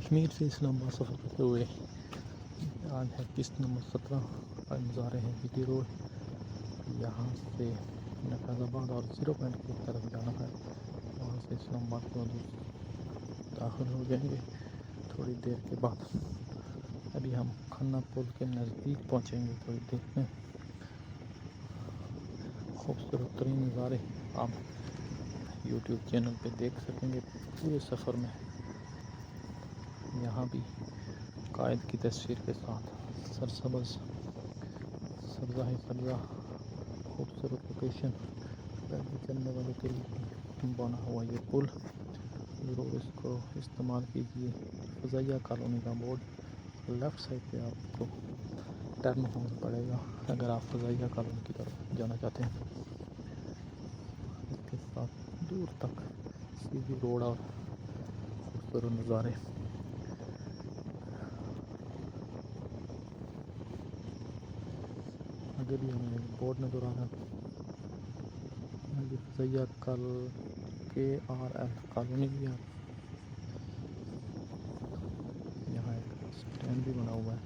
کشمیر سے اسلام آباد سفر کرتے ہوئے آج ہے قسط نمبر 17 اور جا رہے ہیں جی ٹی روڈ. یہاں سے فیض آباد اور 0 کی طرف جانا ہے. وہاں سے اسلام آباد کے حدود داخل ہو جائیں گے تھوڑی دیر کے بعد. ابھی ہم کھنہ پل کے نزدیک پہنچیں گے تھوڑی دیر میں. خوبصورت ترین نظارے آپ یوٹیوب چینل پہ دیکھ سکیں گے پورے سفر میں. یہاں بھی قائد کی تصویر کے ساتھ سرسبز سبزہ ہی سبزہ خوبصورت لوکیشن. پیدل چلنے والوں کے لیے بنا ہوا یہ پل ضرور اس کو استعمال کیجیے. فضائیہ کالونی کا بورڈ لیفٹ سائڈ پہ آپ کو ٹرن ہونا پڑے گا اگر آپ فضائیہ کالونی کی طرف جانا چاہتے ہیں. اس کے ساتھ دور تک سیدھی روڈ اور خوبصورت نظارے. آگے بھی ہمیں ایک بورڈ نظر آ رہا ہے فضائیہ KRL کالونی بھی ہے. یہاں ایک سٹینڈ بھی بنا ہوا ہے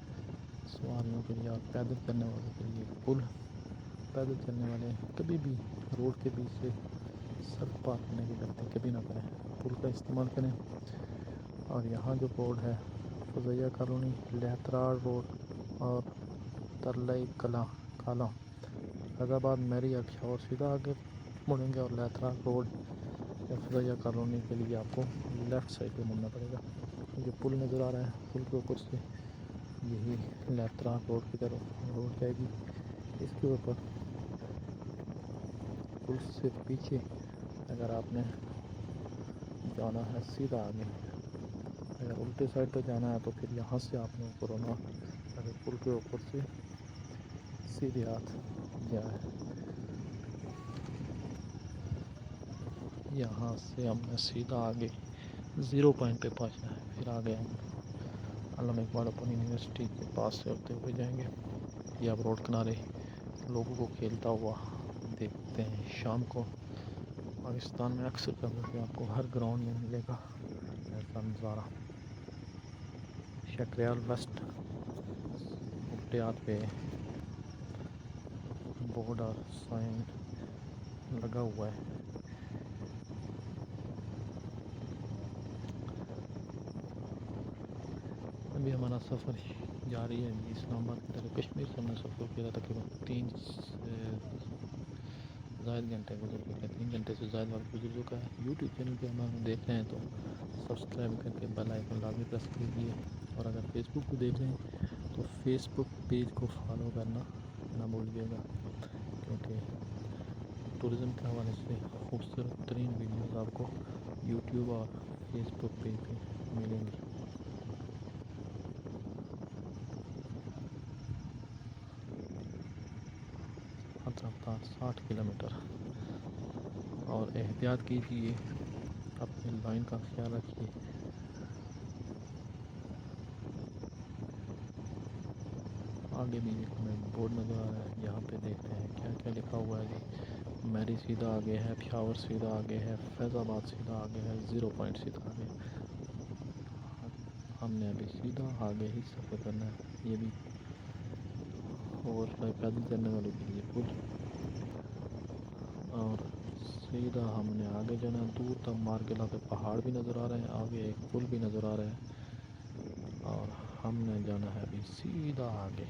سواریوں کے لیے اور پیدل چلنے والوں کے لیے پل. پیدل چلنے والے کبھی بھی روڈ کے بیچ سے سڑک پار کرنے کی غلطی کبھی نہ کریں, پل کا استعمال کریں. اور یہاں جو بورڈ ہے فضائیہ کالونی لہتراڑ روڈ اور ترلئی کالا فیض آباد میری اور پشاور سیدھا آگے مڑیں گے اور لہتراڑ روڈ یا فضائیہ کالونی کے لیے آپ کو لیفٹ سائڈ پہ مڑنا پڑے گا. جو پل نظر آ رہا ہے پل کے اوپر سے یہی لہتراڑ روڈ کی طرف روڈ جائے گی. اس کے اوپر پل سے پیچھے اگر آپ نے جانا ہے سیدھا آگے, اگر الٹے سائڈ پہ جانا ہے تو پھر یہاں سے آپ نے اوپر ہونا تاکہ پل کے اوپر سے سیدھے ہاتھ جائے. یہاں سے ہم نے سیدھا آگے 0 پہ پہنچنا ہے. پھر آگے ہم علامہ اقبال اوپن یونیورسٹی کے پاس سے ہوتے ہوئے جائیں گے. یہ آپ روڈ کنارے لوگوں کو کھیلتا ہوا دیکھتے ہیں. شام کو پاکستان میں اکثر کر کے آپ کو ہر گراؤنڈ میں ملے گا ایسا نظارہ. شکریال ویسٹ الٹے ہاتھ پہ بورڈ اور سائن لگا ہوا ہے. ابھی ہمارا سفر جاری ہے جی اسلام آباد کی طرف. کشمیر سے ہم نے سفر کیا تھا تقریباً 3 سے زائد گھنٹے گزر چکے ہیں. 3 گھنٹے سے زائد وقت گزر چکا ہے. یوٹیوب چینل پہ ہم دیکھ رہے ہیں تو سبسکرائب کر کے بیل آئیکن لازمی پریس کیجیے. اور اگر فیس بک پہ دیکھ رہے ہیں تو فیس بک پیج کو فالو کرنا نہ بھولیے گا, کیونکہ ٹورزم کے حوالے سے خوبصورت ترین ویڈیوز آپ کو یوٹیوب اور فیس بک پیج پہ ملیں گی. رفتار 60 کلومیٹر اور احتیاط کیجیے, اپنی لائن کا خیال رکھیے. آگے بھی ایک ہمیں بورڈ نظر آ رہا ہے, یہاں پہ دیکھتے ہیں کیا کیا لکھا ہوا ہے جی. میری سیدھا آگے ہے, پشاور سیدھا آگے ہے, فیض آباد سیدھا آگے ہے, 0 سیدھا آگے. ہم نے ابھی سیدھا آگے ہی سفر کرنا ہے. یہ بھی پیدل چلنے والوں کے لیے پل اور سیدھا ہم نے آگے جانا ہے. دور تک مارکیلا کے پہاڑ بھی نظر آ رہے ہیں, آگے ایک پل بھی نظر آ رہا ہے. اور ہم نے جانا ہے ابھی سیدھا آگے.